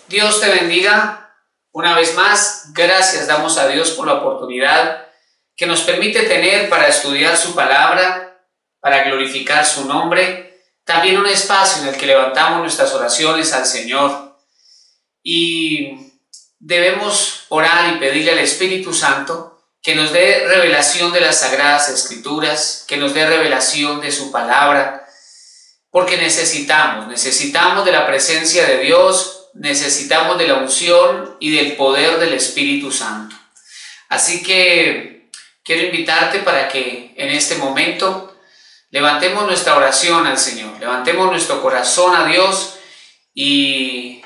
Dios te bendiga. Una vez más, gracias damos a Dios por la oportunidad que nos permite tener para estudiar su palabra, para glorificar su nombre. También un espacio en el que levantamos nuestras oraciones al Señor. Y debemos orar y pedirle al Espíritu Santo que nos dé revelación de las Sagradas Escrituras, que nos dé revelación de su palabra, porque necesitamos de la presencia de Dios, necesitamos de la unción y del poder del Espíritu Santo. Así que quiero invitarte para que en este momento levantemos nuestra oración al Señor, levantemos nuestro corazón a Dios y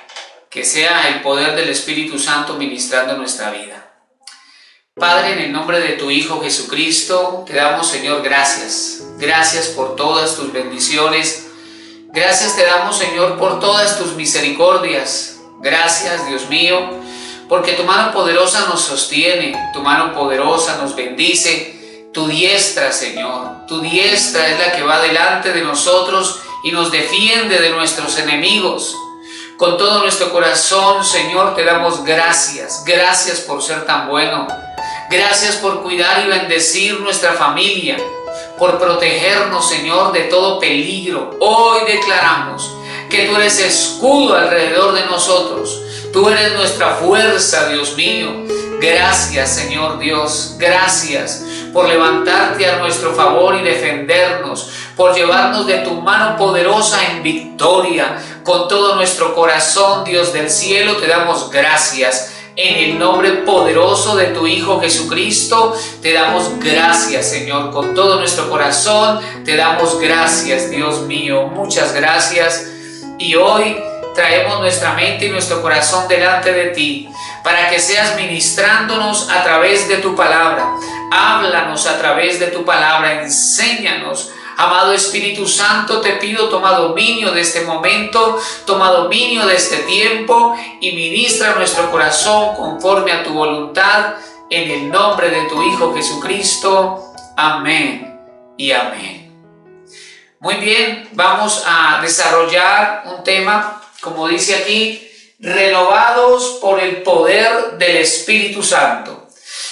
que sea el poder del Espíritu Santo ministrando nuestra vida. Padre, en el nombre de tu Hijo Jesucristo, te damos, Señor, gracias. Gracias por todas tus bendiciones. Gracias te damos, Señor, por todas tus misericordias. Gracias, Dios mío, porque tu mano poderosa nos sostiene, tu mano poderosa nos bendice. Tu diestra, Señor, tu diestra es la que va delante de nosotros y nos defiende de nuestros enemigos. Con todo nuestro corazón, Señor, te damos gracias. Gracias por ser tan bueno. Gracias por cuidar y bendecir nuestra familia, por protegernos, Señor, de todo peligro. Hoy declaramos que tú eres escudo alrededor de nosotros. Tú eres nuestra fuerza, Dios mío. Gracias, Señor Dios. Gracias por levantarte a nuestro favor y defendernos, por llevarnos de tu mano poderosa en victoria. Con todo nuestro corazón, Dios del cielo, te damos gracias. En el nombre poderoso de tu Hijo Jesucristo, te damos gracias, Señor. Con todo nuestro corazón, te damos gracias, Dios mío. Muchas gracias. Y hoy traemos nuestra mente y nuestro corazón delante de ti, para que seas ministrándonos a través de tu palabra. Háblanos a través de tu palabra, enséñanos. Amado Espíritu Santo, te pido, toma dominio de este momento, toma dominio de este tiempo y ministra nuestro corazón conforme a tu voluntad, en el nombre de tu Hijo Jesucristo. Amén y amén. Muy bien, vamos a desarrollar un tema, como dice aquí, renovados por el poder del Espíritu Santo.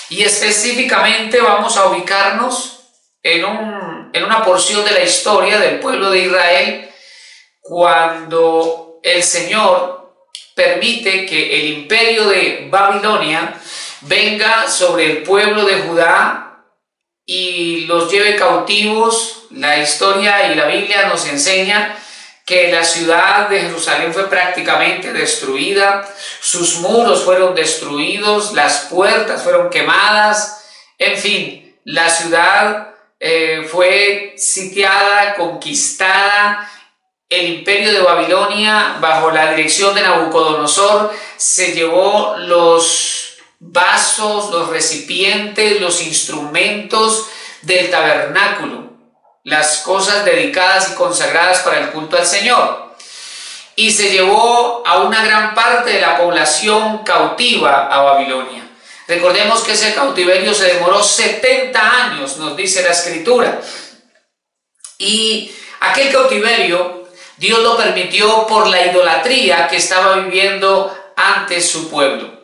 Y específicamente vamos a ubicarnos en una porción de la historia del pueblo de Israel, cuando el Señor permite que el imperio de Babilonia venga sobre el pueblo de Judá y los lleve cautivos. La historia y la Biblia nos enseña que la ciudad de Jerusalén fue prácticamente destruida, sus muros fueron destruidos, las puertas fueron quemadas, en fin, la ciudad fue sitiada, conquistada. El imperio de Babilonia, bajo la dirección de Nabucodonosor, se llevó los vasos, los recipientes, los instrumentos del tabernáculo, las cosas dedicadas y consagradas para el culto al Señor, y se llevó a una gran parte de la población cautiva a Babilonia. Recordemos que ese cautiverio se demoró 70 años, nos dice la Escritura. Y aquel cautiverio Dios lo permitió por la idolatría que estaba viviendo antes su pueblo.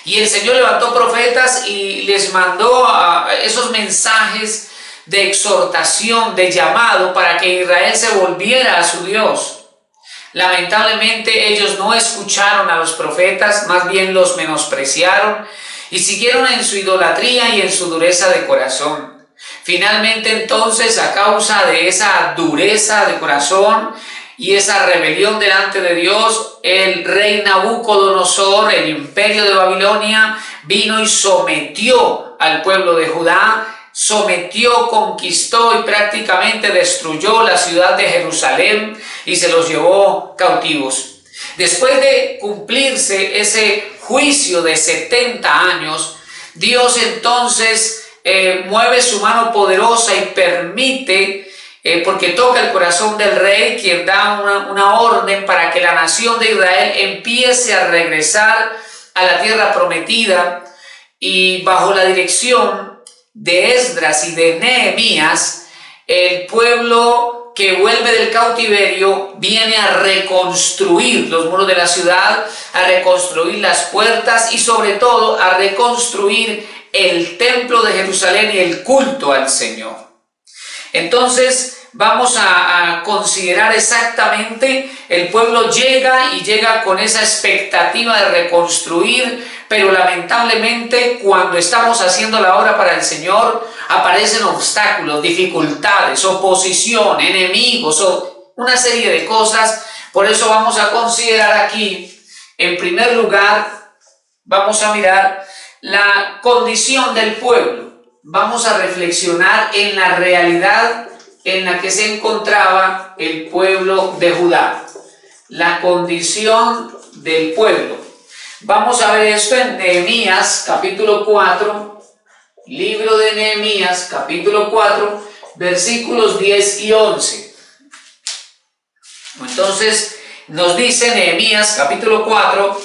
Y el Señor levantó profetas y les mandó esos mensajes de exhortación, de llamado, para que Israel se volviera a su Dios. Lamentablemente ellos no escucharon a los profetas, más bien los menospreciaron y siguieron en su idolatría y en su dureza de corazón. Finalmente, entonces, a causa de esa dureza de corazón y esa rebelión delante de Dios, el rey Nabucodonosor, el imperio de Babilonia, vino y sometió al pueblo de Judá, sometió, conquistó y prácticamente destruyó la ciudad de Jerusalén y se los llevó cautivos. Después de cumplirse ese juicio de 70 años, Dios entonces mueve su mano poderosa y permite, porque toca el corazón del rey, quien da una orden para que la nación de Israel empiece a regresar a la tierra prometida, y bajo la dirección de Esdras y de Nehemías, el pueblo pueblo que vuelve del cautiverio viene a reconstruir los muros de la ciudad, a reconstruir las puertas y sobre todo a reconstruir el templo de Jerusalén y el culto al Señor. Entonces vamos a considerar exactamente, el pueblo llega con esa expectativa de reconstruir, pero lamentablemente cuando estamos haciendo la obra para el Señor aparecen obstáculos, dificultades, oposición, enemigos, una serie de cosas. Por eso vamos a considerar aquí, en primer lugar, vamos a mirar la condición del pueblo. Vamos a reflexionar en la realidad en la que se encontraba el pueblo de Judá, la condición del pueblo. Vamos a ver esto en Nehemías capítulo 4, libro de Nehemías capítulo 4, versículos 10 y 11. Entonces nos dice Nehemías capítulo 4,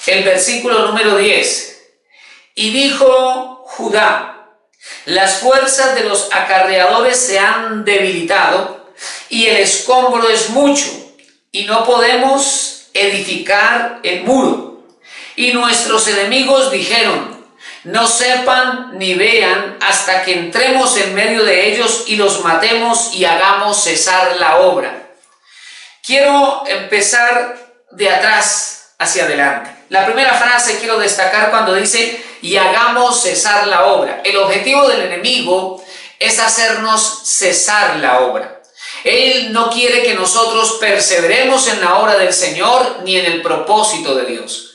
el versículo número 10. Y dijo Judá: las fuerzas de los acarreadores se han debilitado y el escombro es mucho y no podemos edificar el muro. Y nuestros enemigos dijeron: no sepan ni vean hasta que entremos en medio de ellos y los matemos y hagamos cesar la obra. Quiero empezar de atrás hacia adelante. La primera frase quiero destacar cuando dice: y hagamos cesar la obra. El objetivo del enemigo es hacernos cesar la obra. Él no quiere que nosotros perseveremos en la obra del Señor ni en el propósito de Dios.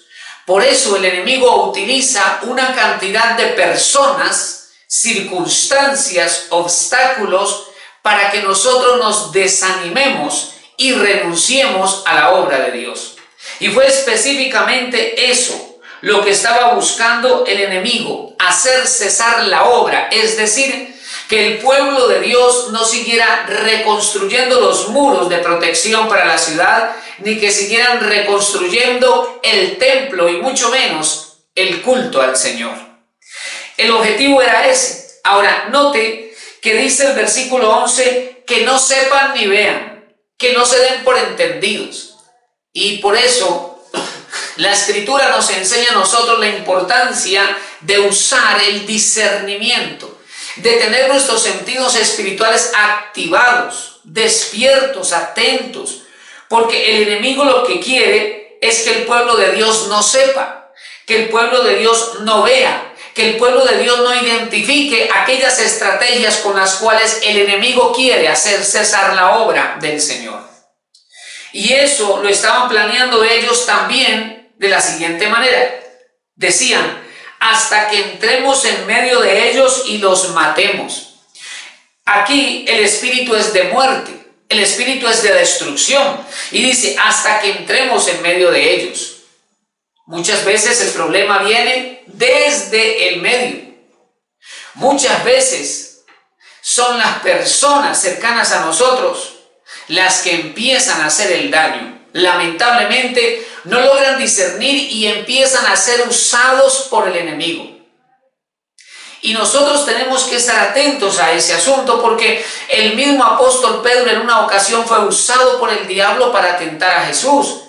Por eso el enemigo utiliza una cantidad de personas, circunstancias, obstáculos para que nosotros nos desanimemos y renunciemos a la obra de Dios. Y fue específicamente eso lo que estaba buscando el enemigo: hacer cesar la obra, es decir, que el pueblo de Dios no siguiera reconstruyendo los muros de protección para la ciudad, ni que siguieran reconstruyendo el templo y mucho menos el culto al Señor. El objetivo era ese. Ahora, note que dice el versículo 11 que no sepan ni vean, que no se den por entendidos. Y por eso la Escritura nos enseña a nosotros la importancia de usar el discernimiento, de tener nuestros sentidos espirituales activados, despiertos, atentos, porque el enemigo lo que quiere es que el pueblo de Dios no sepa, que el pueblo de Dios no vea, que el pueblo de Dios no identifique aquellas estrategias con las cuales el enemigo quiere hacer cesar la obra del Señor. Y eso lo estaban planeando ellos también de la siguiente manera. Decían: hasta que entremos en medio de ellos y los matemos. Aquí el espíritu es de muerte, el espíritu es de destrucción. Y dice: hasta que entremos en medio de ellos. Muchas veces el problema viene desde el medio. Muchas veces son las personas cercanas a nosotros las que empiezan a hacer el daño. Lamentablemente no logran discernir y empiezan a ser usados por el enemigo. Y nosotros tenemos que estar atentos a ese asunto, porque el mismo apóstol Pedro en una ocasión fue usado por el diablo para tentar a Jesús.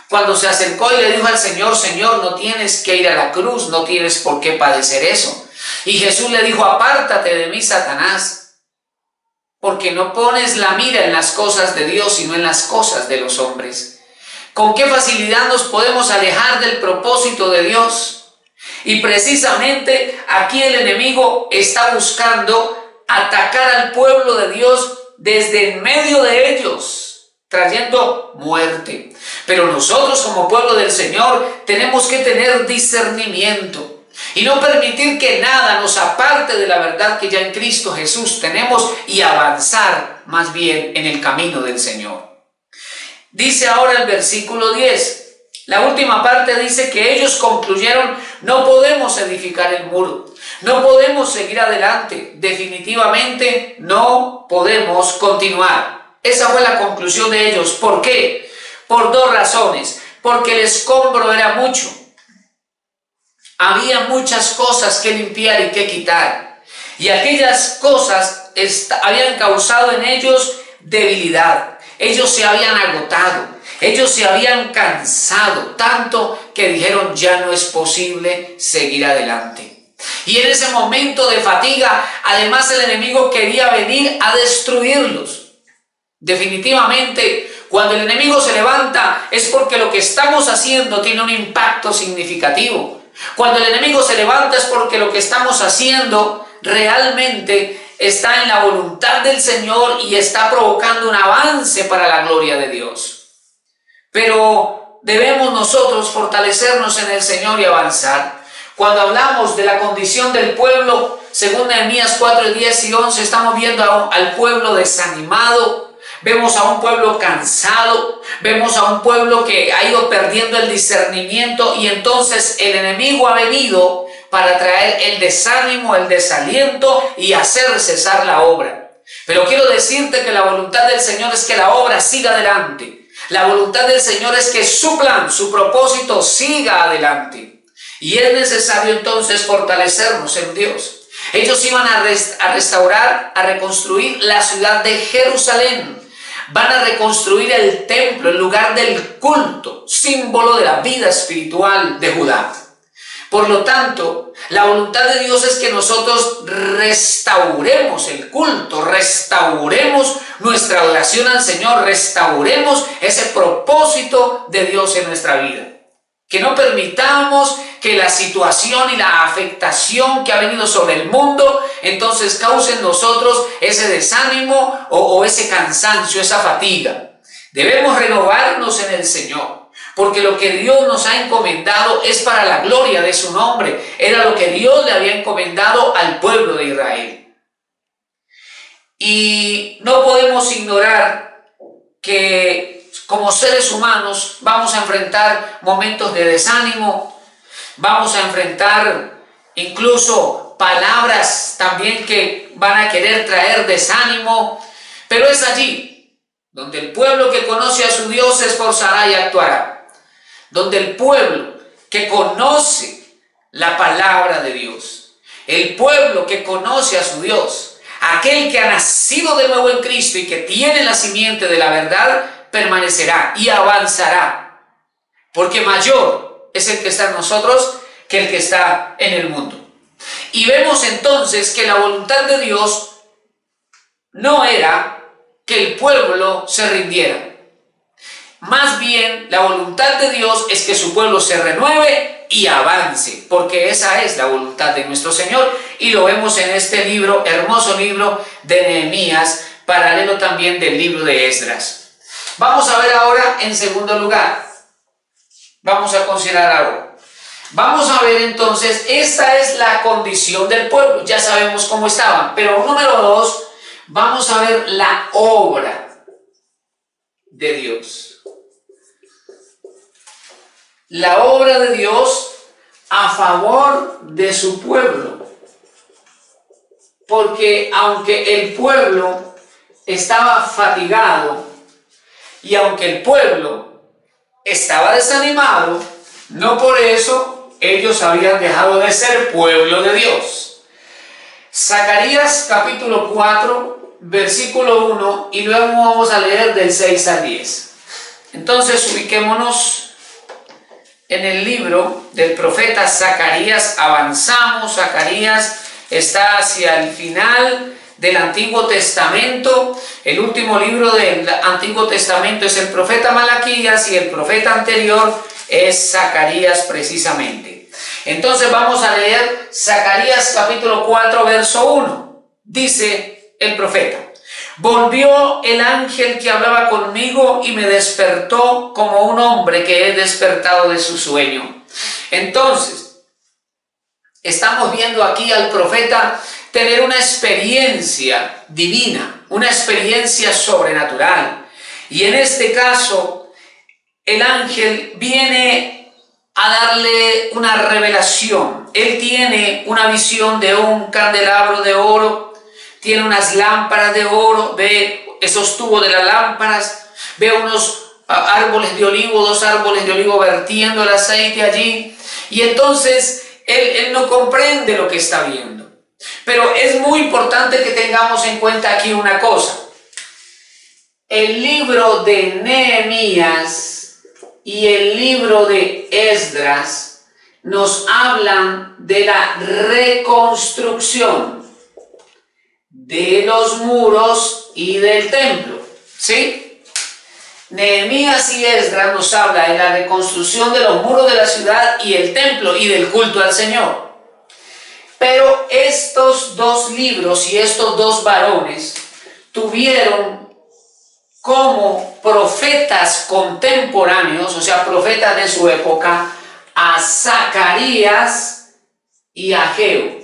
Cuando se acercó y le dijo al Señor: Señor, no tienes que ir a la cruz, no tienes por qué padecer eso. Y Jesús le dijo: apártate de mí, Satanás, porque no pones la mira en las cosas de Dios, sino en las cosas de los hombres. ¿Con qué facilidad nos podemos alejar del propósito de Dios? Y precisamente aquí el enemigo está buscando atacar al pueblo de Dios desde en medio de ellos, trayendo muerte. Pero nosotros, como pueblo del Señor, tenemos que tener discernimiento y no permitir que nada nos aparte de la verdad que ya en Cristo Jesús tenemos, y avanzar más bien en el camino del Señor. Dice ahora el versículo 10, la última parte dice que ellos concluyeron: no podemos edificar el muro, no podemos seguir adelante, definitivamente no podemos continuar. Esa fue la conclusión de ellos. ¿Por qué? Por dos razones. Porque el escombro era mucho. Había muchas cosas que limpiar y que quitar. Y aquellas cosas habían causado en ellos debilidad. Ellos se habían agotado, ellos se habían cansado tanto que dijeron: ya no es posible seguir adelante. Y en ese momento de fatiga, además, el enemigo quería venir a destruirlos. Definitivamente, cuando el enemigo se levanta es porque lo que estamos haciendo tiene un impacto significativo. Cuando el enemigo se levanta es porque lo que estamos haciendo realmente está en la voluntad del Señor y está provocando un avance para la gloria de Dios. Pero debemos nosotros fortalecernos en el Señor y avanzar. Cuando hablamos de la condición del pueblo, según Nehemías 4, 10 y 11, estamos viendo al pueblo desanimado, vemos a un pueblo cansado, vemos a un pueblo que ha ido perdiendo el discernimiento, y entonces el enemigo ha venido para traer el desánimo, el desaliento y hacer cesar la obra. Pero quiero decirte que la voluntad del Señor es que la obra siga adelante. La voluntad del Señor es que su plan, su propósito siga adelante. Y es necesario entonces fortalecernos en Dios. Ellos iban a restaurar, a reconstruir la ciudad de Jerusalén. Van a reconstruir el templo, el lugar del culto, símbolo de la vida espiritual de Judá. Por lo tanto, la voluntad de Dios es que nosotros restauremos el culto, restauremos nuestra adoración al Señor, restauremos ese propósito de Dios en nuestra vida. Que no permitamos que la situación y la afectación que ha venido sobre el mundo entonces cause en nosotros ese desánimo o ese cansancio, esa fatiga. Debemos renovarnos en el Señor, porque lo que Dios nos ha encomendado es para la gloria de su nombre. Era lo que Dios le había encomendado al pueblo de Israel. Y no podemos ignorar que como seres humanos vamos a enfrentar momentos de desánimo, vamos a enfrentar incluso palabras también que van a querer traer desánimo, pero es allí donde el pueblo que conoce a su Dios se esforzará y actuará, donde el pueblo que conoce la palabra de Dios, el pueblo que conoce a su Dios, aquel que ha nacido de nuevo en Cristo y que tiene la simiente de la verdad, permanecerá y avanzará, porque mayor es el que está en nosotros que el que está en el mundo. Y vemos entonces que la voluntad de Dios no era que el pueblo se rindiera. Más bien, la voluntad de Dios es que su pueblo se renueve y avance, porque esa es la voluntad de nuestro Señor, y lo vemos en este libro, hermoso libro de Nehemías, paralelo también del libro de Esdras. Vamos a ver ahora en segundo lugar, vamos a considerar ahora. Vamos a ver entonces, esta es la condición del pueblo, ya sabemos cómo estaban, pero número 2, vamos a ver la obra de Dios. La obra de Dios a favor de su pueblo, porque aunque el pueblo estaba fatigado, y aunque el pueblo estaba desanimado, no por eso ellos habían dejado de ser pueblo de Dios. Zacarías capítulo 4, versículo 1, y luego vamos a leer del 6 al 10. Entonces ubiquémonos en el libro del profeta Zacarías. Avanzamos. Zacarías está hacia el final del Antiguo Testamento. El último libro del Antiguo Testamento es el profeta Malaquías y el profeta anterior es Zacarías precisamente. Entonces vamos a leer Zacarías capítulo 4 verso 1. Dice el profeta: volvió el ángel que hablaba conmigo y me despertó como un hombre que es despertado de su sueño. Entonces estamos viendo aquí al profeta tener una experiencia divina, una experiencia sobrenatural. Y en este caso, el ángel viene a darle una revelación. Él tiene una visión de un candelabro de oro, tiene unas lámparas de oro, ve esos tubos de las lámparas, ve unos árboles de olivo, 2 árboles de olivo vertiendo el aceite allí. Y entonces él no comprende lo que está viendo. Pero es muy importante que tengamos en cuenta aquí una cosa. el libro de Nehemías y el libro de Esdras nos hablan de la reconstrucción de los muros y del templo, ¿sí? Nehemías y Esdras nos habla de la reconstrucción de los muros de la ciudad y el templo y del culto al Señor. Pero estos dos libros y estos dos varones tuvieron como profetas contemporáneos, o sea, profetas de su época, a Zacarías y a Ageo.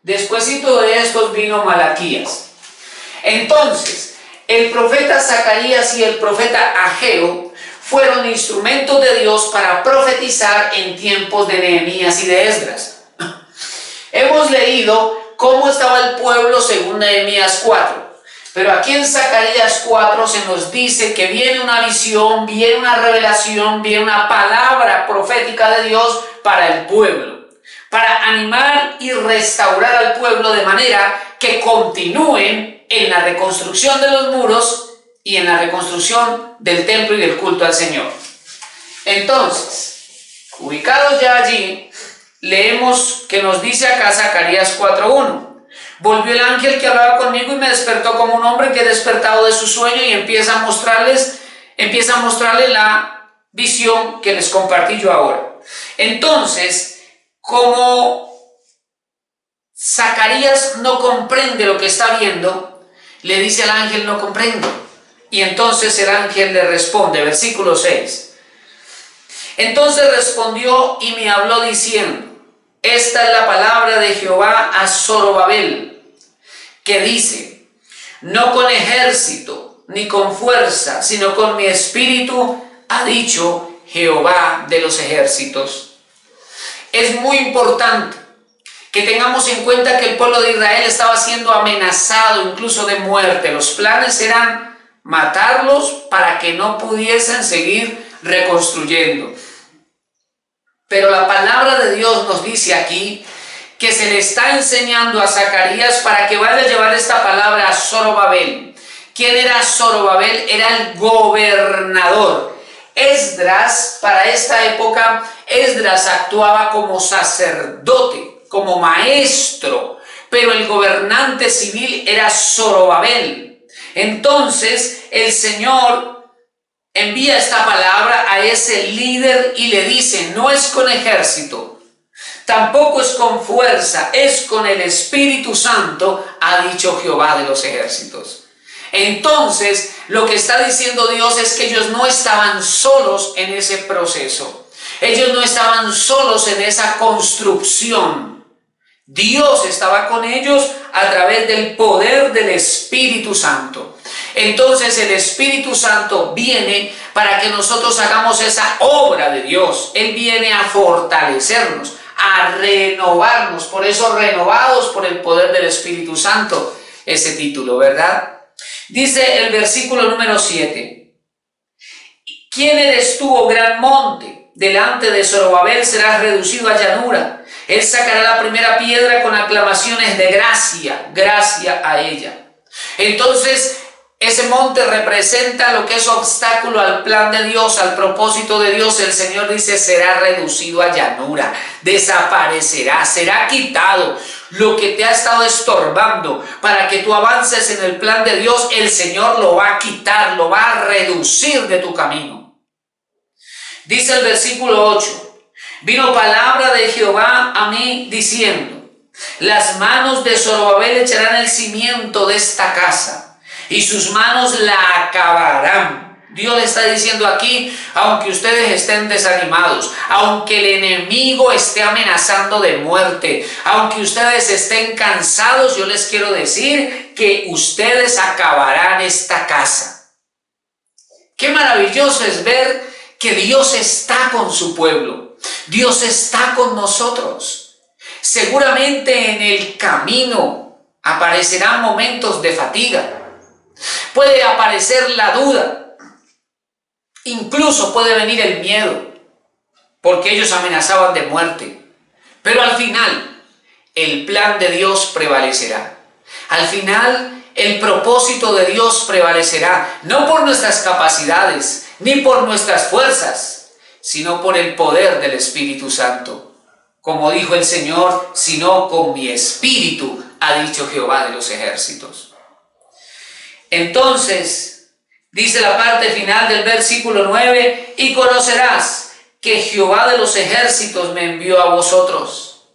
Despuésito de estos vino Malaquías. Entonces, el profeta Zacarías y el profeta Ageo fueron instrumentos de Dios para profetizar en tiempos de Nehemías y de Esdras. Hemos leído cómo estaba el pueblo según Nehemías 4. Pero aquí en Zacarías 4 se nos dice que viene una visión, viene una revelación, viene una palabra profética de Dios para el pueblo, para animar y restaurar al pueblo de manera que continúen en la reconstrucción de los muros y en la reconstrucción del templo y del culto al Señor. Entonces, ubicados ya allí, leemos que nos dice acá Zacarías 4:1. Volvió el ángel que hablaba conmigo y me despertó como un hombre que ha despertado de su sueño y empieza a mostrarles la visión que les compartí yo ahora. Entonces, como Zacarías no comprende lo que está viendo, le dice al ángel: no comprendo. Y entonces el ángel le responde, versículo 6. Entonces respondió y me habló diciendo: esta es la palabra de Jehová a Zorobabel, que dice: no con ejército ni con fuerza, sino con mi espíritu, ha dicho Jehová de los ejércitos. Es muy importante que tengamos en cuenta que el pueblo de Israel estaba siendo amenazado incluso de muerte. Los planes eran matarlos para que no pudiesen seguir reconstruyendo. Pero la palabra de Dios nos dice aquí que se le está enseñando a Zacarías para que vaya a llevar esta palabra a Zorobabel. ¿Quién era Zorobabel? Era el gobernador. Esdras, para esta época, Esdras actuaba como sacerdote, como maestro, pero el gobernante civil era Zorobabel. Entonces el Señor envía esta palabra a ese líder y le dice: no es con ejército, tampoco es con fuerza, es con el Espíritu Santo, ha dicho Jehová de los ejércitos. Entonces, lo que está diciendo Dios es que ellos no estaban solos en ese proceso. Ellos no estaban solos en esa construcción. Dios estaba con ellos a través del poder del Espíritu Santo. Entonces el Espíritu Santo viene para que nosotros hagamos esa obra de Dios. Él viene a fortalecernos, a renovarnos. Por eso, renovados por el poder del Espíritu Santo, ese título, ¿verdad? Dice el versículo número 7. ¿Quién eres tú, oh gran monte? Delante de Zorobabel serás reducido a llanura. Él sacará la primera piedra con aclamaciones de gracia, gracia a ella. Entonces, ese monte representa lo que es obstáculo al plan de Dios, al propósito de Dios. El Señor dice: será reducido a llanura, desaparecerá, será quitado. Lo que te ha estado estorbando para que tú avances en el plan de Dios, el Señor lo va a quitar, lo va a reducir de tu camino. Dice el versículo 8: vino palabra de Jehová a mí diciendo: las manos de Zorobabel echarán el cimiento de esta casa, y sus manos la acabarán. Dios le está diciendo aquí: aunque ustedes estén desanimados, aunque el enemigo esté amenazando de muerte, aunque ustedes estén cansados, yo les quiero decir que ustedes acabarán esta casa. Qué maravilloso es ver que Dios está con su pueblo. Dios está con nosotros. Seguramente en el camino aparecerán momentos de fatiga. Puede aparecer la duda. Incluso puede venir el miedo, porque ellos amenazaban de muerte. Pero al final, el plan de Dios prevalecerá. Al final, el propósito de Dios prevalecerá, no por nuestras capacidades, ni por nuestras fuerzas, sino por el poder del Espíritu Santo. Como dijo el Señor, sino con mi espíritu, ha dicho Jehová de los ejércitos. Entonces, dice la parte final del versículo 9, y conocerás que Jehová de los ejércitos me envió a vosotros.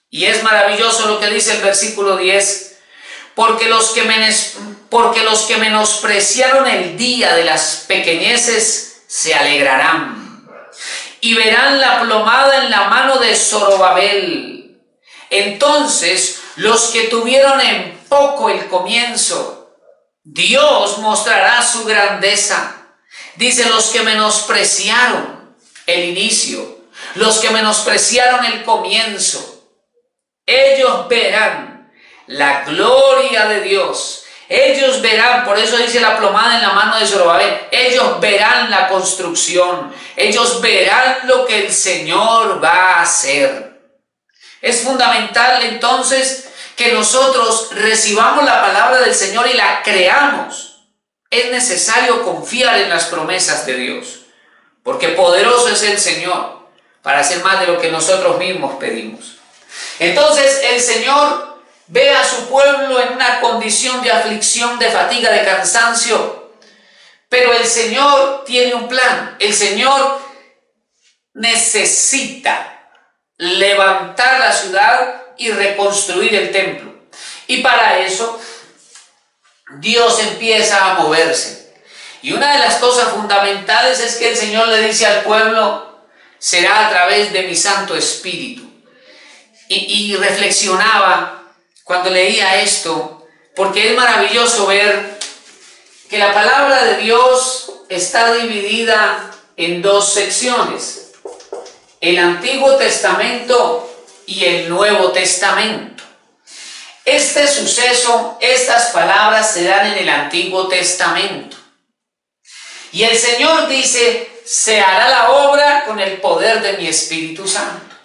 Y es maravilloso lo que dice el versículo 10, porque los que menospreciaron el día de las pequeñeces se alegrarán y verán la plomada en la mano de Zorobabel. Entonces los que tuvieron en poco el comienzo, Dios mostrará su grandeza. Dice, los que menospreciaron el inicio, los que menospreciaron el comienzo, ellos verán la gloria de Dios. Ellos verán, por eso dice la plomada en la mano de Zorobabel, ellos verán la construcción, ellos verán lo que el Señor va a hacer. Es fundamental entonces que nosotros recibamos la palabra del Señor y la creamos. Es necesario confiar en las promesas de Dios, porque poderoso es el Señor para hacer más de lo que nosotros mismos pedimos. Entonces el Señor ve a su pueblo en una condición de aflicción, de fatiga, de cansancio, pero el Señor tiene un plan. El Señor necesita levantar la ciudad y reconstruir el templo, y para eso Dios empieza a moverse. Y una de las cosas fundamentales es que el Señor le dice al pueblo, será a través de mi Santo Espíritu. Y reflexionaba cuando leía esto, porque es maravilloso ver que la palabra de Dios está dividida en dos secciones: el Antiguo Testamento y el Nuevo Testamento. Este suceso, estas palabras se dan en el Antiguo Testamento. Y el Señor dice, se hará la obra con el poder de mi Espíritu Santo.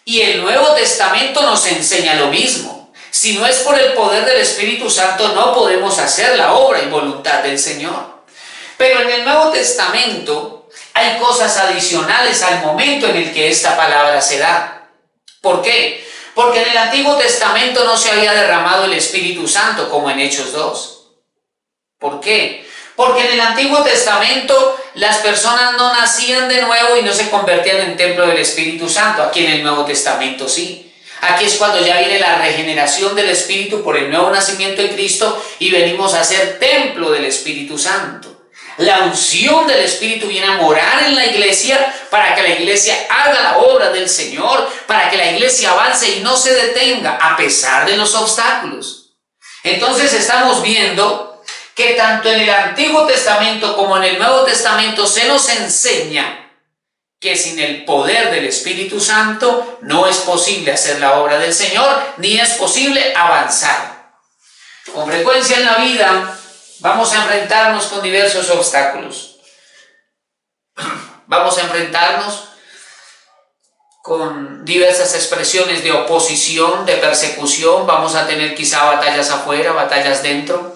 Y el Nuevo Testamento nos enseña lo mismo. Si no es por el poder del Espíritu Santo, no podemos hacer la obra y voluntad del Señor. Pero en el Nuevo Testamento hay cosas adicionales al momento en el que esta palabra se da. ¿Por qué? Porque en el Antiguo Testamento no se había derramado el Espíritu Santo como en Hechos 2. ¿Por qué? Porque en el Antiguo Testamento las personas no nacían de nuevo y no se convertían en templo del Espíritu Santo. Aquí en el Nuevo Testamento sí. Aquí es cuando ya viene la regeneración del Espíritu por el nuevo nacimiento de Cristo y venimos a ser templo del Espíritu Santo. La unción del Espíritu viene a morar en la iglesia para que la iglesia haga la obra del Señor, para que la iglesia avance y no se detenga a pesar de los obstáculos. Entonces estamos viendo que tanto en el Antiguo Testamento como en el Nuevo Testamento se nos enseña que sin el poder del Espíritu Santo no es posible hacer la obra del Señor, ni es posible avanzar. Con frecuencia en la vida vamos a enfrentarnos con diversos obstáculos. Vamos a enfrentarnos con diversas expresiones de oposición, de persecución. Vamos a tener quizá batallas afuera, batallas dentro.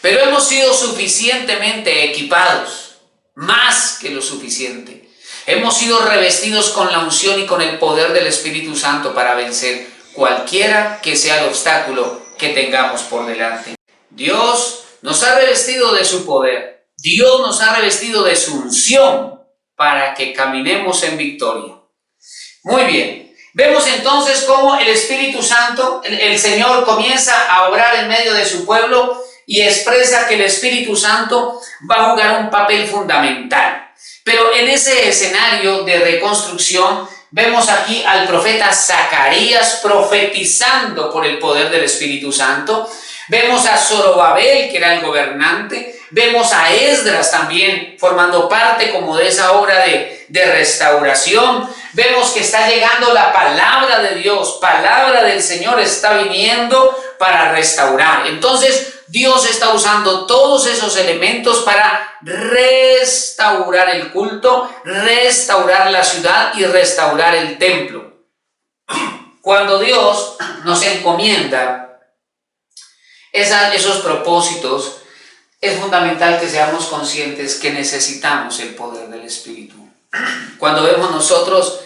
Pero hemos sido suficientemente equipados, más que lo suficiente. Hemos sido revestidos con la unción y con el poder del Espíritu Santo para vencer cualquiera que sea el obstáculo que tengamos por delante. Dios nos ha revestido de su poder. Dios nos ha revestido de su unción para que caminemos en victoria. Muy bien. Vemos entonces cómo el Espíritu Santo, el Señor comienza a obrar en medio de su pueblo y expresa que el Espíritu Santo va a jugar un papel fundamental. Pero en ese escenario de reconstrucción vemos aquí al profeta Zacarías profetizando por el poder del Espíritu Santo. Vemos a Zorobabel, que era el gobernante. Vemos a Esdras también formando parte como de esa obra de restauración. Vemos que está llegando la palabra de Dios, palabra del Señor está viniendo para restaurar. Entonces Dios está usando todos esos elementos para restaurar el culto, restaurar la ciudad y restaurar el templo. Cuando Dios nos encomienda esos propósitos, es fundamental que seamos conscientes que necesitamos el poder del Espíritu. Cuando vemos nosotros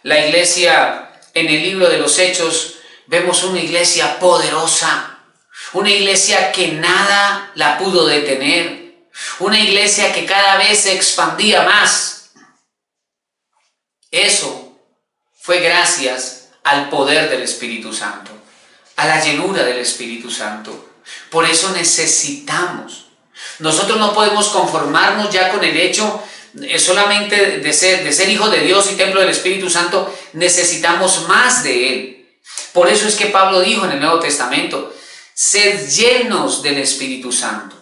la iglesia en el libro de los Hechos, vemos una iglesia poderosa, una iglesia que nada la pudo detener, una iglesia que cada vez se expandía más. Eso fue gracias al poder del Espíritu Santo, a la llenura del Espíritu Santo. Por eso necesitamos. Nosotros no podemos conformarnos ya con el hecho solamente de ser hijos de Dios y templo del Espíritu Santo. Necesitamos más de Él. Por eso es que Pablo dijo en el Nuevo Testamento: sed llenos del Espíritu Santo.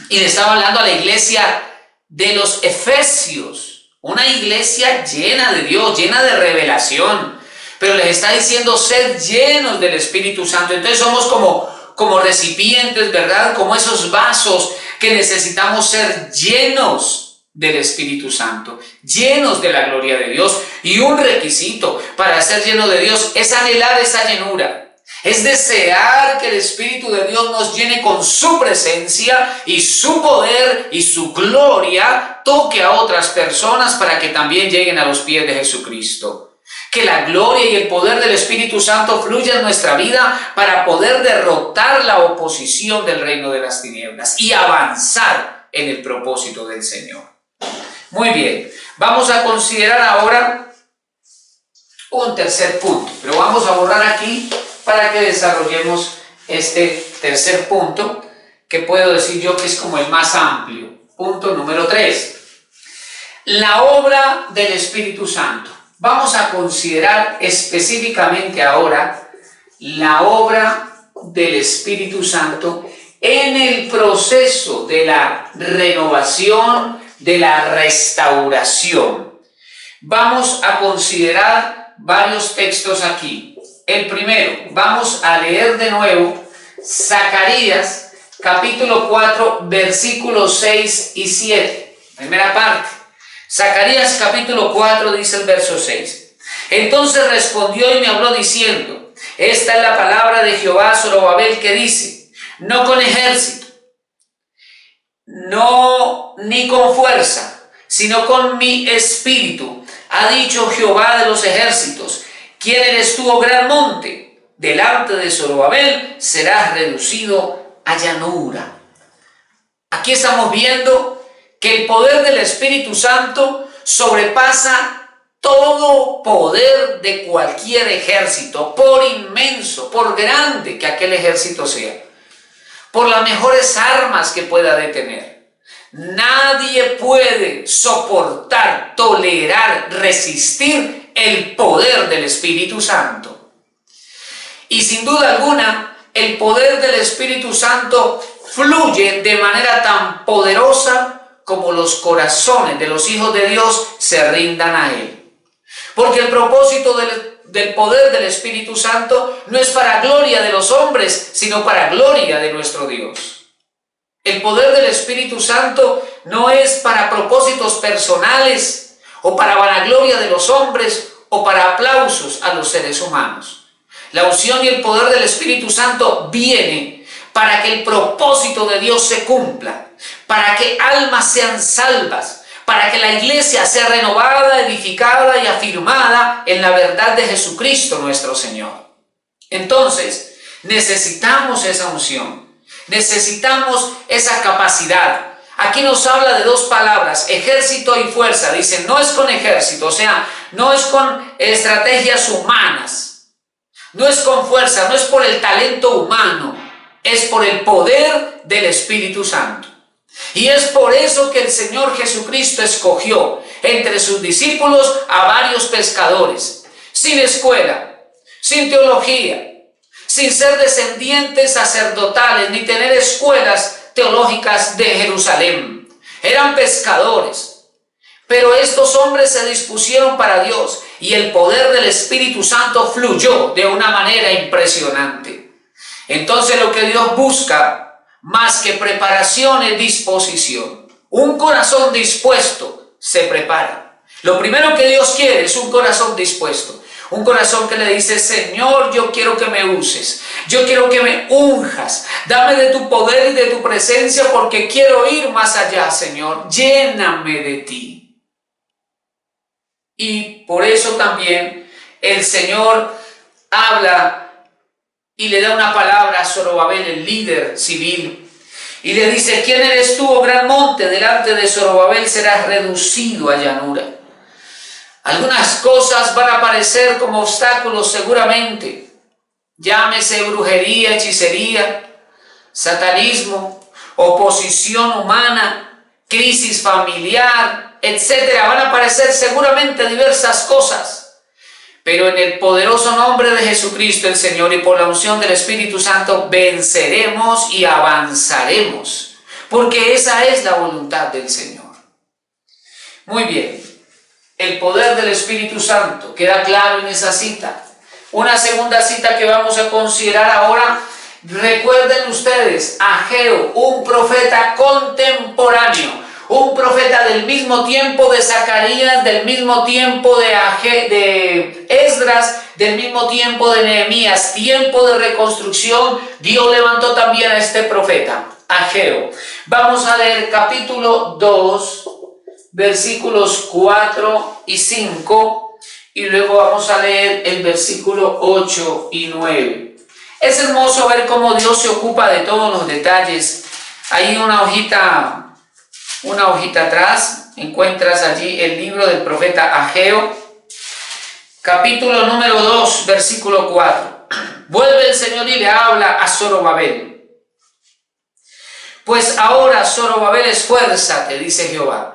Y le estaba hablando a la iglesia de los Efesios, una iglesia llena de Dios, llena de revelación, pero les está diciendo: sed llenos del Espíritu Santo. Entonces somos como recipientes, ¿verdad? Como esos vasos que necesitamos ser llenos del Espíritu Santo, llenos de la gloria de Dios. Y un requisito para ser lleno de Dios es anhelar esa llenura, es desear que el Espíritu de Dios nos llene con su presencia y su poder y su gloria toque a otras personas para que también lleguen a los pies de Jesucristo. Que la gloria y el poder del Espíritu Santo fluya en nuestra vida para poder derrotar la oposición del reino de las tinieblas y avanzar en el propósito del Señor. Muy bien, vamos a considerar ahora un tercer punto, pero vamos a borrar aquí para que desarrollemos este tercer punto, que puedo decir yo que es como el más amplio. Punto número 3. La obra del Espíritu Santo. Vamos a considerar específicamente ahora la obra del Espíritu Santo en el proceso de la renovación, de la restauración. Vamos a considerar varios textos aquí. El primero, vamos a leer de nuevo Zacarías capítulo 4, versículos 6 y 7. Primera parte. Zacarías capítulo 4 dice el verso 6. Entonces respondió y me habló diciendo: esta es la palabra de Jehová a Zorobabel, que dice: no con ejército, no ni con fuerza, sino con mi espíritu, ha dicho Jehová de los ejércitos. ¿Quién eres tú, oh gran monte? Delante de Zorobabel serás reducido a llanura. Aquí estamos viendo que el poder del Espíritu Santo sobrepasa todo poder de cualquier ejército, por inmenso, por grande que aquel ejército sea, por las mejores armas que pueda detener. Nadie puede soportar, tolerar, resistir el poder del Espíritu Santo. Y sin duda alguna, el poder del Espíritu Santo fluye de manera tan poderosa como los corazones de los hijos de Dios se rindan a Él. Porque el propósito del poder del Espíritu Santo no es para gloria de los hombres, sino para gloria de nuestro Dios. El poder del Espíritu Santo no es para propósitos personales o para vanagloria de los hombres o para aplausos a los seres humanos. La unción y el poder del Espíritu Santo viene para que el propósito de Dios se cumpla, para que almas sean salvas, para que la iglesia sea renovada, edificada y afirmada en la verdad de Jesucristo nuestro Señor. Entonces, necesitamos esa unción, necesitamos esa capacidad. Aquí nos habla de dos palabras, ejército y fuerza. Dicen, no es con ejército, o sea, no es con estrategias humanas, no es con fuerza, no es por el talento humano, es por el poder del Espíritu Santo. Y es por eso que el Señor Jesucristo escogió entre sus discípulos a varios pescadores, sin escuela, sin teología, sin ser descendientes sacerdotales, ni tener escuelas teológicas de Jerusalén. Eran pescadores, pero estos hombres se dispusieron para Dios y el poder del Espíritu Santo fluyó de una manera impresionante. Entonces lo que Dios busca, más que preparación, es disposición. Un corazón dispuesto se prepara. Lo primero que Dios quiere es un corazón dispuesto. Un corazón que le dice: Señor, yo quiero que me uses, yo quiero que me unjas, dame de tu poder y de tu presencia porque quiero ir más allá, Señor, lléname de ti. Y por eso también el Señor habla y le da una palabra a Zorobabel, el líder civil, y le dice: ¿quién eres tú, oh gran monte? Delante de Zorobabel serás reducido a llanura. Algunas cosas van a aparecer como obstáculos seguramente, llámese brujería, hechicería, satanismo, oposición humana, crisis familiar, etc. Van a aparecer seguramente diversas cosas, pero en el poderoso nombre de Jesucristo el Señor y por la unción del Espíritu Santo venceremos y avanzaremos, porque esa es la voluntad del Señor. Muy bien. El poder del Espíritu Santo queda claro en esa cita. Una segunda cita que vamos a considerar ahora. Recuerden ustedes, Ageo, un profeta contemporáneo, un profeta del mismo tiempo de Zacarías, del mismo tiempo de Esdras, del mismo tiempo de Nehemías, tiempo de reconstrucción. Dios levantó también a este profeta, Ageo. Vamos a leer capítulo 2, versículos 4 y 5, y luego vamos a leer el versículo 8 y 9. Es hermoso ver cómo Dios se ocupa de todos los detalles. Hay una hojita atrás, encuentras allí el libro del profeta Ageo, capítulo número 2, versículo 4. Vuelve el Señor y le habla a Zorobabel. Pues ahora, Zorobabel, esfuérzate, dice Jehová.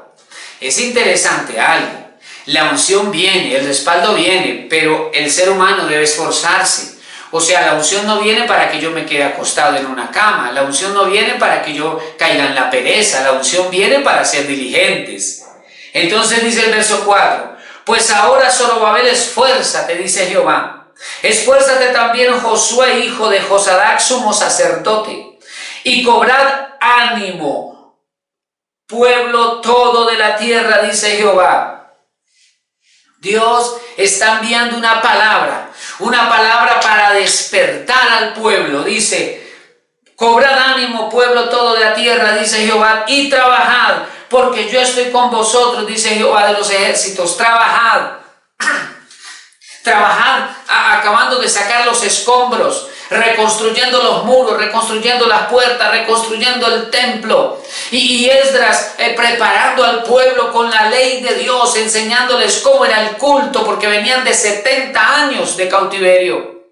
Es interesante algo. La unción viene, el respaldo viene, pero el ser humano debe esforzarse. O sea, la unción no viene para que yo me quede acostado en una cama. La unción no viene para que yo caiga en la pereza. La unción viene para ser diligentes. Entonces dice el verso 4. Pues ahora, Zorobabel, esfuérzate, dice Jehová. Esfuérzate también, Josué, hijo de Josadac, sumo sacerdote, y cobrad ánimo, pueblo todo de la tierra, dice Jehová. Dios está enviando una palabra para despertar al pueblo. Dice: cobrad ánimo, pueblo todo de la tierra, dice Jehová, y trabajad, porque yo estoy con vosotros, dice Jehová de los ejércitos. Trabajad, acabando de sacar los escombros, reconstruyendo los muros, reconstruyendo las puertas, reconstruyendo el templo. Y Esdras preparando al pueblo con la ley de Dios, enseñándoles cómo era el culto, porque venían de 70 años de cautiverio.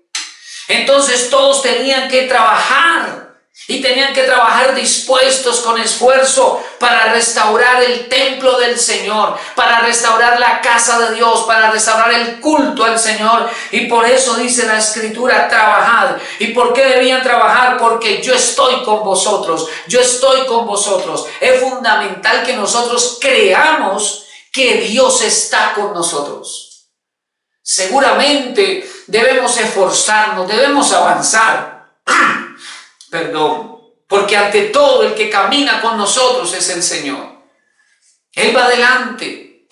Entonces todos tenían que trabajar, y tenían que trabajar dispuestos con esfuerzo para restaurar el templo del Señor, para restaurar la casa de Dios, para restaurar el culto al Señor. Y por eso dice la Escritura: trabajad. ¿Y por qué debían trabajar? Porque yo estoy con vosotros, yo estoy con vosotros. Es fundamental que nosotros creamos que Dios está con nosotros. Seguramente debemos esforzarnos, debemos avanzar. Porque ante todo el que camina con nosotros es el Señor. Él va adelante.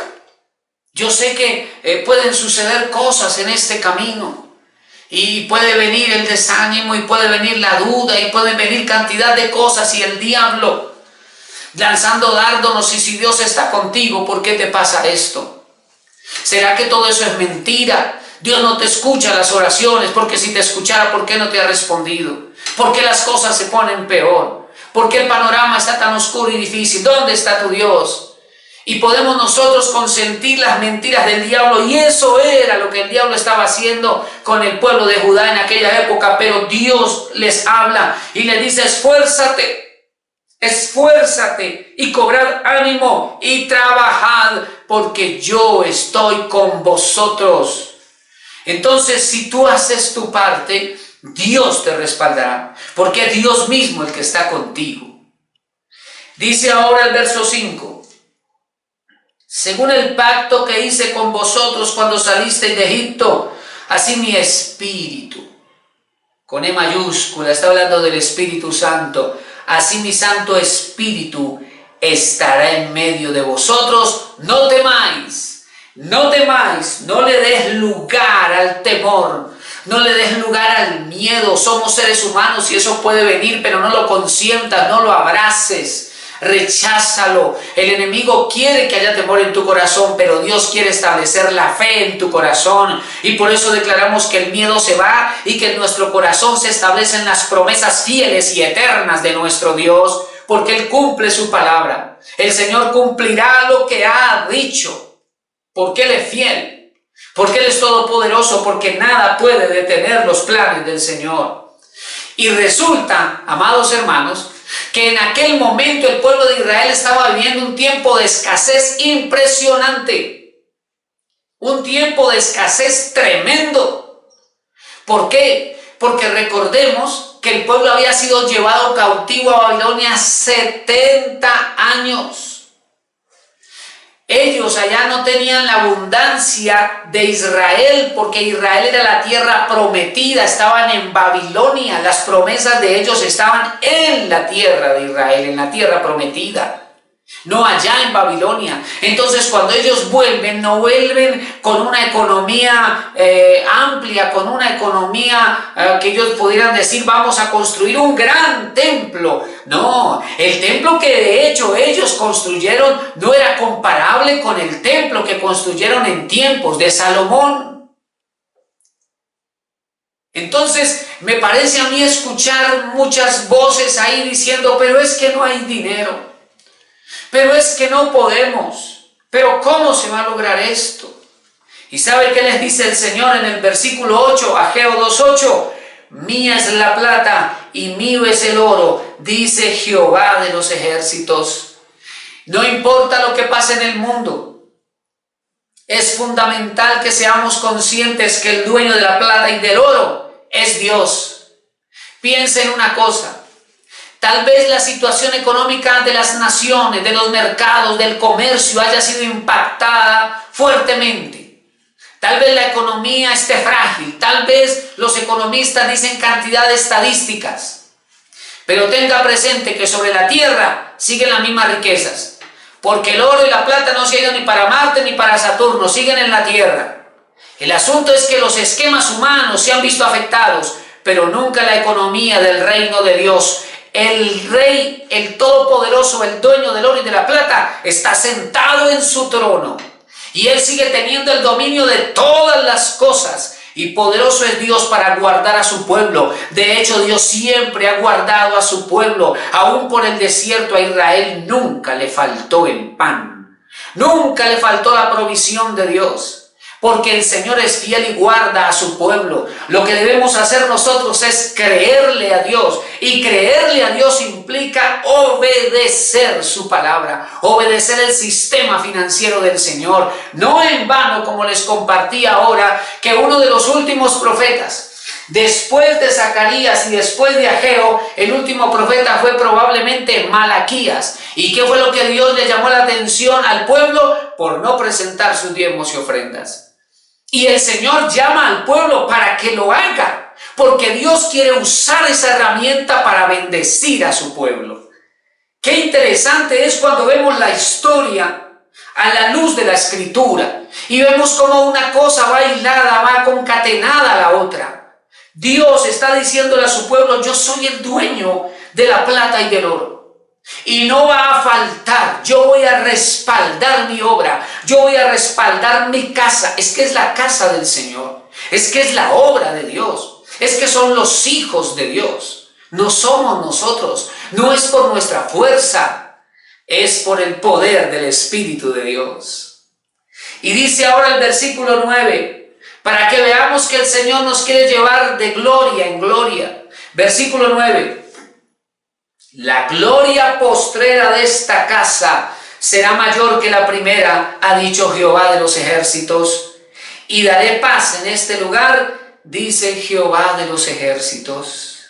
Yo sé que pueden suceder cosas en este camino, y puede venir el desánimo, y puede venir la duda, y puede venir cantidad de cosas, y el diablo lanzando dardos. Y si Dios está contigo, ¿por qué te pasa esto? ¿Será que todo eso es mentira? Dios no te escucha las oraciones, porque si te escuchara, ¿por qué no te ha respondido? ¿Por qué las cosas se ponen peor? ¿Por qué el panorama está tan oscuro y difícil? ¿Dónde está tu Dios? Y podemos nosotros consentir las mentiras del diablo, y eso era lo que el diablo estaba haciendo con el pueblo de Judá en aquella época. Pero Dios les habla y les dice: esfuérzate y cobrad ánimo y trabajad, porque yo estoy con vosotros. Entonces, si tú haces tu parte, Dios te respaldará, porque es Dios mismo el que está contigo. Dice ahora el verso 5: según el pacto que hice con vosotros cuando salisteis de Egipto, así mi espíritu, con E mayúscula, está hablando del Espíritu Santo, así mi Santo Espíritu estará en medio de vosotros. No temáis, No temáis, no le des lugar al temor, no le des lugar al miedo. Somos seres humanos y eso puede venir, pero no lo consientas, no lo abraces, recházalo. El enemigo quiere que haya temor en tu corazón, pero Dios quiere establecer la fe en tu corazón. Y por eso declaramos que el miedo se va y que en nuestro corazón se establecen las promesas fieles y eternas de nuestro Dios, porque Él cumple su palabra. El Señor cumplirá lo que ha dicho. Porque Él es fiel, porque Él es todopoderoso, porque nada puede detener los planes del Señor. Y resulta, amados hermanos, que en aquel momento el pueblo de Israel estaba viviendo un tiempo de escasez impresionante, un tiempo de escasez tremendo. ¿Por qué? Porque recordemos que el pueblo había sido llevado cautivo a Babilonia 70 años. Ellos allá no tenían la abundancia de Israel, porque Israel era la tierra prometida, estaban en Babilonia, las promesas de ellos estaban en la tierra de Israel, en la tierra prometida, no allá en Babilonia. Entonces cuando ellos vuelven, no vuelven con una economía amplia, con una economía que ellos pudieran decir vamos a construir un gran templo. No, el templo que de hecho ellos construyeron no era comparable con el templo que construyeron en tiempos de Salomón. Entonces me parece a mí escuchar muchas voces ahí diciendo, pero es que no hay dinero. Pero es que no podemos. Pero ¿cómo se va a lograr esto? ¿Y sabe qué les dice el Señor en el versículo 8, Ageo 2:8? Mía es la plata y mío es el oro, dice Jehová de los ejércitos. No importa lo que pase en el mundo, es fundamental que seamos conscientes que el dueño de la plata y del oro es Dios. Piensa en una cosa. Tal vez la situación económica de las naciones, de los mercados, del comercio haya sido impactada fuertemente. Tal vez la economía esté frágil. Tal vez los economistas dicen cantidad de estadísticas. Pero tenga presente que sobre la tierra siguen las mismas riquezas. Porque el oro y la plata no se han ido ni para Marte ni para Saturno, siguen en la tierra. El asunto es que los esquemas humanos se han visto afectados, pero nunca la economía del reino de Dios. El Rey, el Todopoderoso, el dueño del oro y de la plata, está sentado en su trono. Y Él sigue teniendo el dominio de todas las cosas. Y poderoso es Dios para guardar a su pueblo. De hecho, Dios siempre ha guardado a su pueblo. Aún por el desierto a Israel nunca le faltó el pan. Nunca le faltó la provisión de Dios. Porque el Señor es fiel y guarda a su pueblo. Lo que debemos hacer nosotros es creerle a Dios. Y creerle a Dios implica obedecer su palabra. Obedecer el sistema financiero del Señor. No en vano, como les compartí ahora, que uno de los últimos profetas, después de Zacarías y después de Ageo, el último profeta fue probablemente Malaquías. ¿Y qué fue lo que Dios le llamó la atención al pueblo? Por no presentar sus diezmos y ofrendas. Y el Señor llama al pueblo para que lo haga, porque Dios quiere usar esa herramienta para bendecir a su pueblo. Qué interesante es cuando vemos la historia a la luz de la Escritura y vemos cómo una cosa va hilada, va concatenada a la otra. Dios está diciéndole a su pueblo, yo soy el dueño de la plata y del oro. Y no va a faltar, yo voy a respaldar mi obra, yo voy a respaldar mi casa. Es que es la casa del Señor, es que es la obra de Dios, es que son los hijos de Dios. No somos nosotros, no es por nuestra fuerza, es por el poder del Espíritu de Dios. Y dice ahora el versículo 9, para que veamos que el Señor nos quiere llevar de gloria en gloria. Versículo 9. La gloria postrera de esta casa será mayor que la primera, ha dicho Jehová de los ejércitos. Y daré paz en este lugar, dice Jehová de los ejércitos.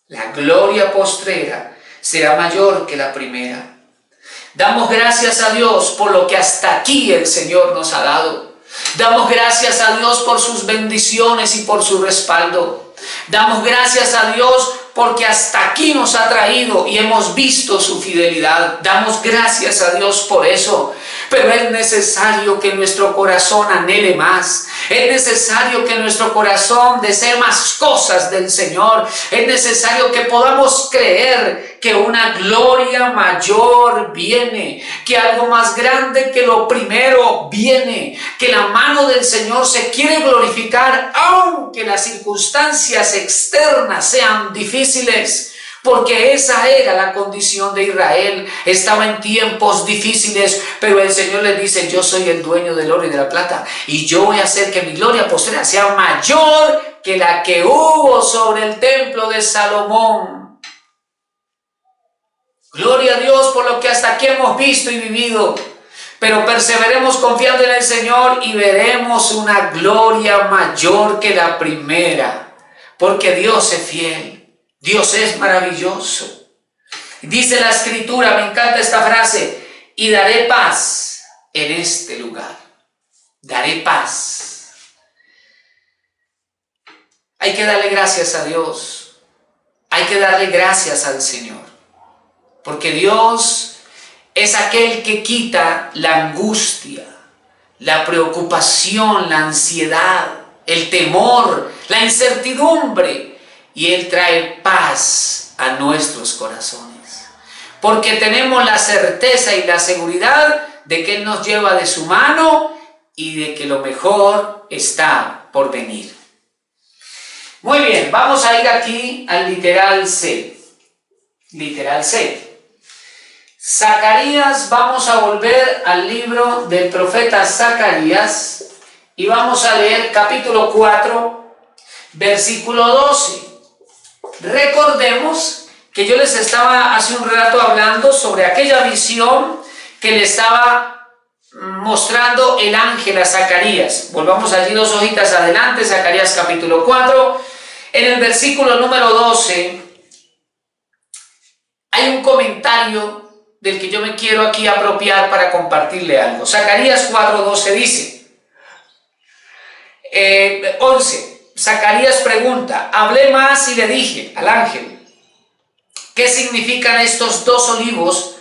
La gloria postrera será mayor que la primera. Damos gracias a Dios por lo que hasta aquí el Señor nos ha dado. Damos gracias a Dios por sus bendiciones y por su respaldo. Damos gracias a Dios porque hasta aquí nos ha traído y hemos visto su fidelidad. Damos gracias a Dios por eso. Pero es necesario que nuestro corazón anhele más. Es necesario que nuestro corazón desee más cosas del Señor. Es necesario que podamos creer que una gloria mayor viene, que algo más grande que lo primero viene, que la mano del Señor se quiere glorificar aunque las circunstancias externas sean difíciles. Porque esa era la condición de Israel. Estaba en tiempos difíciles, pero el Señor le dice: yo soy el dueño del oro y de la plata, y yo voy a hacer que mi gloria postrera sea mayor que la que hubo sobre el templo de Salomón. Gloria a Dios por lo que hasta aquí hemos visto y vivido. Pero perseveremos confiando en el Señor y veremos una gloria mayor que la primera. Porque Dios es fiel. Dios es maravilloso. Dice la Escritura, me encanta esta frase: y daré paz en este lugar. Daré paz. Hay que darle gracias a Dios. Hay que darle gracias al Señor. Porque Dios es aquel que quita la angustia, la preocupación, la ansiedad, el temor, la incertidumbre. Y Él trae paz a nuestros corazones. Porque tenemos la certeza y la seguridad de que Él nos lleva de su mano y de que lo mejor está por venir. Muy bien, vamos a ir aquí al literal C. Literal C. Zacarías, vamos a volver al libro del profeta Zacarías y vamos a leer capítulo 4, versículo 12. Recordemos que yo les estaba hace un rato hablando sobre aquella visión que le estaba mostrando el ángel a Zacarías. Volvamos allí 2 hojitas adelante, Zacarías capítulo 4. En el versículo número 12 hay un comentario del que yo me quiero aquí apropiar para compartirle algo. Zacarías 4:12 dice, 11. Zacarías pregunta: hablé más y le dije al ángel, ¿qué significan estos 2 olivos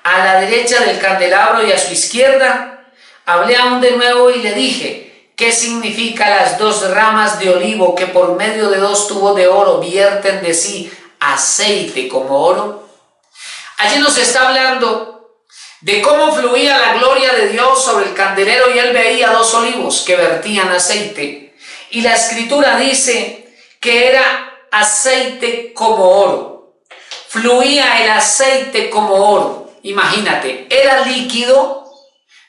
a la derecha del candelabro y a su izquierda? Hablé aún de nuevo y le dije, ¿qué significan las 2 ramas de olivo que por medio de 2 tubos de oro vierten de sí aceite como oro? Allí nos está hablando de cómo fluía la gloria de Dios sobre el candelero y él veía 2 olivos que vertían aceite. Y la Escritura dice que era aceite como oro. Fluía el aceite como oro. Imagínate, era líquido,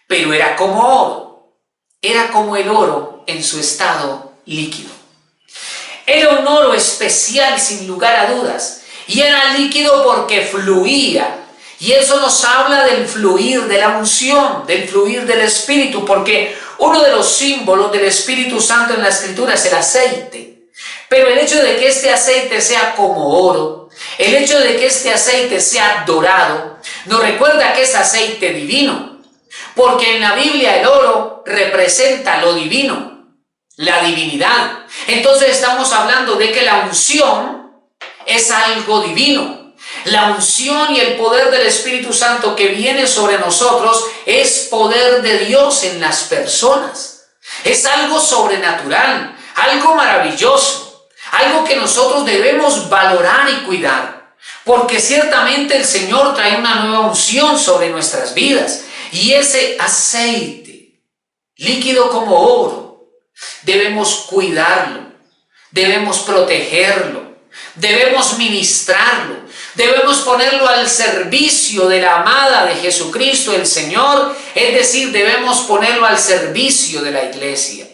pero era como oro. Era como el oro en su estado líquido. Era un oro especial sin lugar a dudas. Y era líquido porque fluía. Y eso nos habla del fluir de la unción, del fluir del Espíritu, porque uno de los símbolos del Espíritu Santo en la Escritura es el aceite. Pero el hecho de que este aceite sea como oro, el hecho de que este aceite sea dorado, nos recuerda que es aceite divino. Porque en la Biblia el oro representa lo divino, la divinidad. Entonces estamos hablando de que la unción es algo divino. La unción y el poder del Espíritu Santo que viene sobre nosotros es poder de Dios en las personas. Es algo sobrenatural, algo maravilloso, algo que nosotros debemos valorar y cuidar. Porque ciertamente el Señor trae una nueva unción sobre nuestras vidas. Y ese aceite, líquido como oro, debemos cuidarlo, debemos protegerlo, debemos ministrarlo. Debemos ponerlo al servicio de la amada de Jesucristo el Señor, es decir, debemos ponerlo al servicio de la iglesia.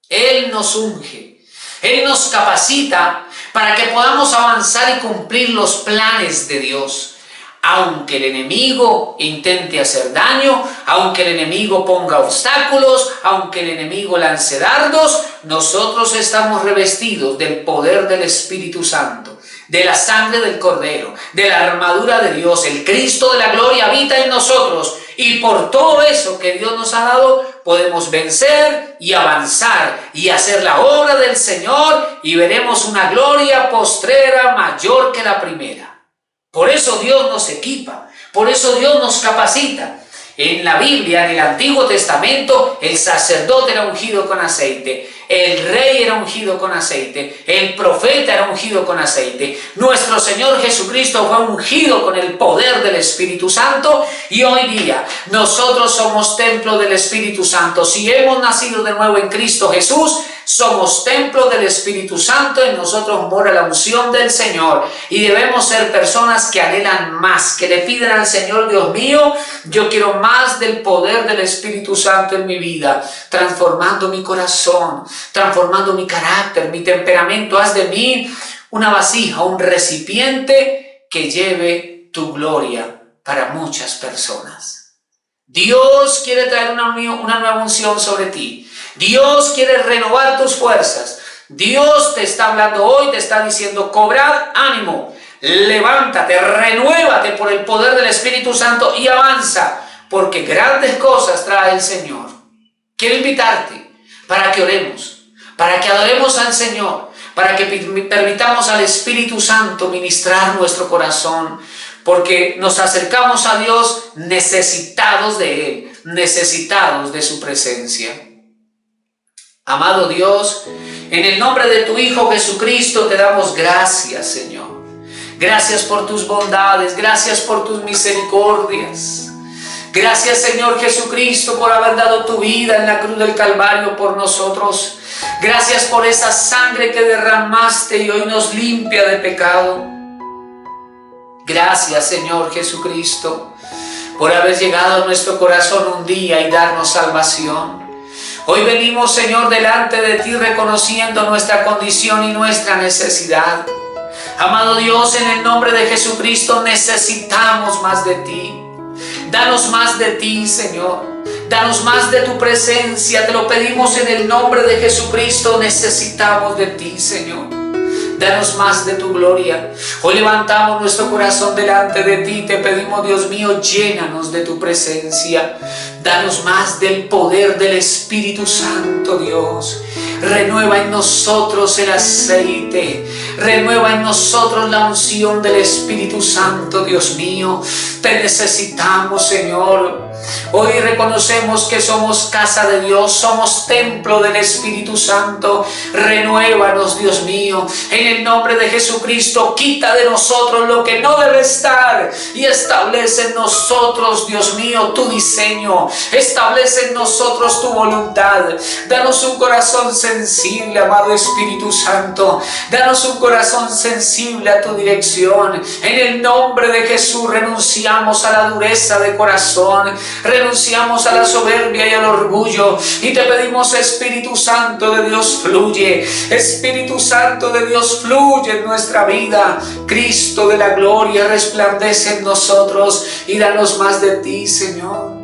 Él nos unge, Él nos capacita para que podamos avanzar y cumplir los planes de Dios. Aunque el enemigo intente hacer daño, aunque el enemigo ponga obstáculos, aunque el enemigo lance dardos, nosotros estamos revestidos del poder del Espíritu Santo, de la sangre del Cordero, de la armadura de Dios. El Cristo de la gloria habita en nosotros y por todo eso que Dios nos ha dado podemos vencer y avanzar y hacer la obra del Señor y veremos una gloria postrera mayor que la primera. Por eso Dios nos equipa, por eso Dios nos capacita. En la Biblia, en el Antiguo Testamento, el sacerdote era ungido con aceite, el rey era ungido con aceite, el profeta era ungido con aceite. Nuestro Señor Jesucristo fue ungido con el poder del Espíritu Santo y hoy día nosotros somos templo del Espíritu Santo. Si hemos nacido de nuevo en Cristo Jesús, somos templo del Espíritu Santo, en nosotros mora la unción del Señor y debemos ser personas que anhelan más, que le piden al Señor: Dios mío, yo quiero más del poder del Espíritu Santo en mi vida, transformando mi corazón, transformando mi carácter, mi temperamento. Haz de mí una vasija, un recipiente que lleve tu gloria para muchas personas. Dios quiere traer una nueva unción sobre ti. Dios quiere renovar tus fuerzas. Dios te está hablando hoy, te está diciendo: cobrad ánimo, levántate, renuévate por el poder del Espíritu Santo y avanza, porque grandes cosas trae el Señor. Quiero invitarte para que oremos, para que adoremos al Señor, para que permitamos al Espíritu Santo ministrar nuestro corazón, porque nos acercamos a Dios necesitados de Él, necesitados de su presencia. Amado Dios, en el nombre de tu Hijo Jesucristo te damos gracias, Señor. Gracias por tus bondades, gracias por tus misericordias. Gracias, Señor Jesucristo, por haber dado tu vida en la cruz del Calvario por nosotros. Gracias por esa sangre que derramaste y hoy nos limpia de pecado. Gracias, Señor Jesucristo, por haber llegado a nuestro corazón un día y darnos salvación. Hoy venimos, Señor, delante de ti reconociendo nuestra condición y nuestra necesidad. Amado Dios, en el nombre de Jesucristo necesitamos más de ti. Danos más de ti, Señor. Danos más de tu presencia. Te lo pedimos en el nombre de Jesucristo. Necesitamos de ti, Señor. Danos más de tu gloria. Hoy levantamos nuestro corazón delante de ti. Te pedimos, Dios mío, llénanos de tu presencia. Danos más del poder del Espíritu Santo, Dios. Renueva en nosotros el aceite. Renueva en nosotros la unción del Espíritu Santo, Dios mío. Te necesitamos, Señor. Hoy reconocemos que somos casa de Dios, somos templo del Espíritu Santo. Renuévanos, Dios mío. En el nombre de Jesucristo, quita de nosotros lo que no debe estar y establece en nosotros, Dios mío, tu diseño. Establece en nosotros tu voluntad. Danos un corazón sensible, amado Espíritu Santo. Danos un corazón sensible a tu dirección. En el nombre de Jesús renunciamos a la dureza de corazón. Renunciamos a la soberbia y al orgullo y te pedimos, Espíritu Santo de Dios, fluye. Espíritu Santo de Dios, fluye en nuestra vida. Cristo de la gloria, resplandece en nosotros y danos más de ti, Señor.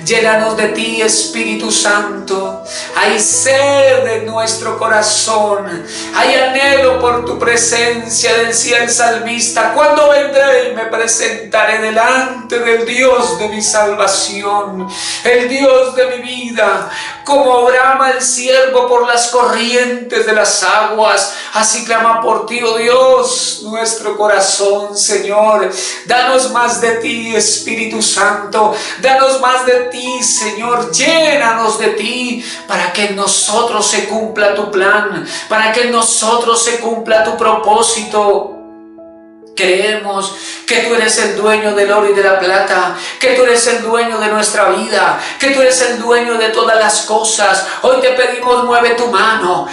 Llénanos de ti, Espíritu Santo. Hay sed en nuestro corazón. Hay anhelo por tu presencia, decía el salmista. ¿Cuándo vendré y me presentaré delante del Dios de mi salvación? El Dios de mi vida. Como brama el ciervo por las corrientes de las aguas, así clama por ti, oh Dios, nuestro corazón, Señor. Danos más de ti, Espíritu Santo. Danos más de ti, Señor. Llénanos de ti para que en nosotros se cumpla tu plan, para que en nosotros se cumpla tu propósito. Creemos que tú eres el dueño del oro y de la plata, que tú eres el dueño de nuestra vida, que tú eres el dueño de todas las cosas. Hoy te pedimos, mueve tu mano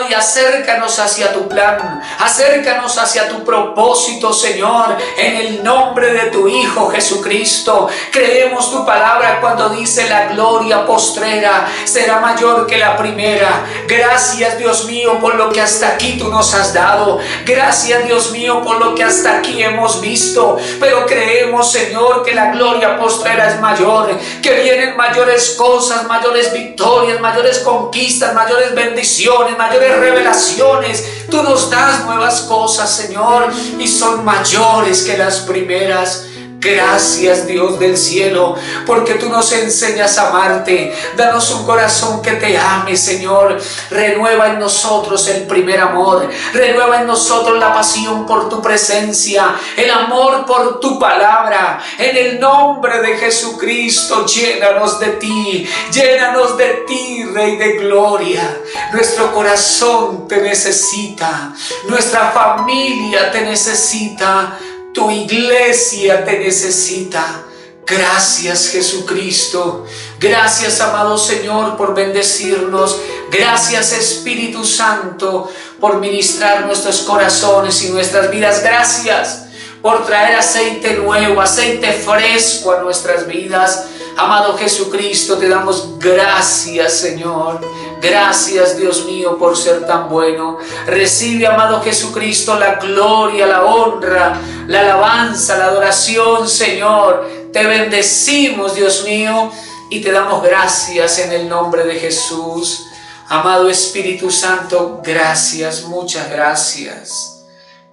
y acércanos hacia tu plan, acércanos hacia tu propósito, Señor, en el nombre de tu Hijo Jesucristo. Creemos tu palabra cuando dice: la gloria postrera será mayor que la primera. Gracias, Dios mío, por lo que hasta aquí tú nos has dado. Gracias, Dios mío, por lo que hasta aquí hemos visto, pero creemos, Señor, que la gloria postrera es mayor, que vienen mayores cosas, mayores victorias, mayores conquistas, mayores bendiciones, mayores revelaciones. Tú nos das nuevas cosas, Señor, y son mayores que las primeras. Gracias, Dios del cielo, porque tú nos enseñas a amarte. Danos un corazón que te ame, Señor. Renueva en nosotros el primer amor. Renueva en nosotros la pasión por tu presencia, el amor por tu palabra. En el nombre de Jesucristo, llénanos de ti. Llénanos de ti, Rey de gloria. Nuestro corazón te necesita. Nuestra familia te necesita. Tu iglesia te necesita. Gracias, Jesucristo. Gracias, amado Señor, por bendecirnos. Gracias, Espíritu Santo, por ministrar nuestros corazones y nuestras vidas. Gracias por traer aceite nuevo, aceite fresco a nuestras vidas. Amado Jesucristo, te damos gracias, Señor. Gracias, Dios mío, por ser tan bueno. Recibe, amado Jesucristo, la gloria, la honra, la alabanza, la adoración, Señor. Te bendecimos, Dios mío, y te damos gracias en el nombre de Jesús. Amado Espíritu Santo, gracias, muchas gracias.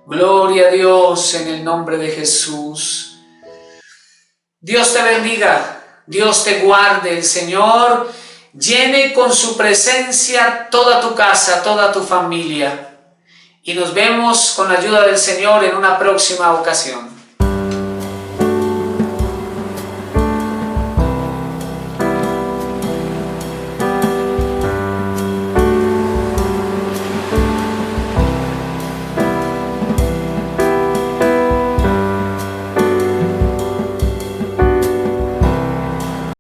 Gloria a Dios en el nombre de Jesús. Dios te bendiga. Dios te guarde, el Señor llene con su presencia toda tu casa, toda tu familia. Y nos vemos con la ayuda del Señor en una próxima ocasión.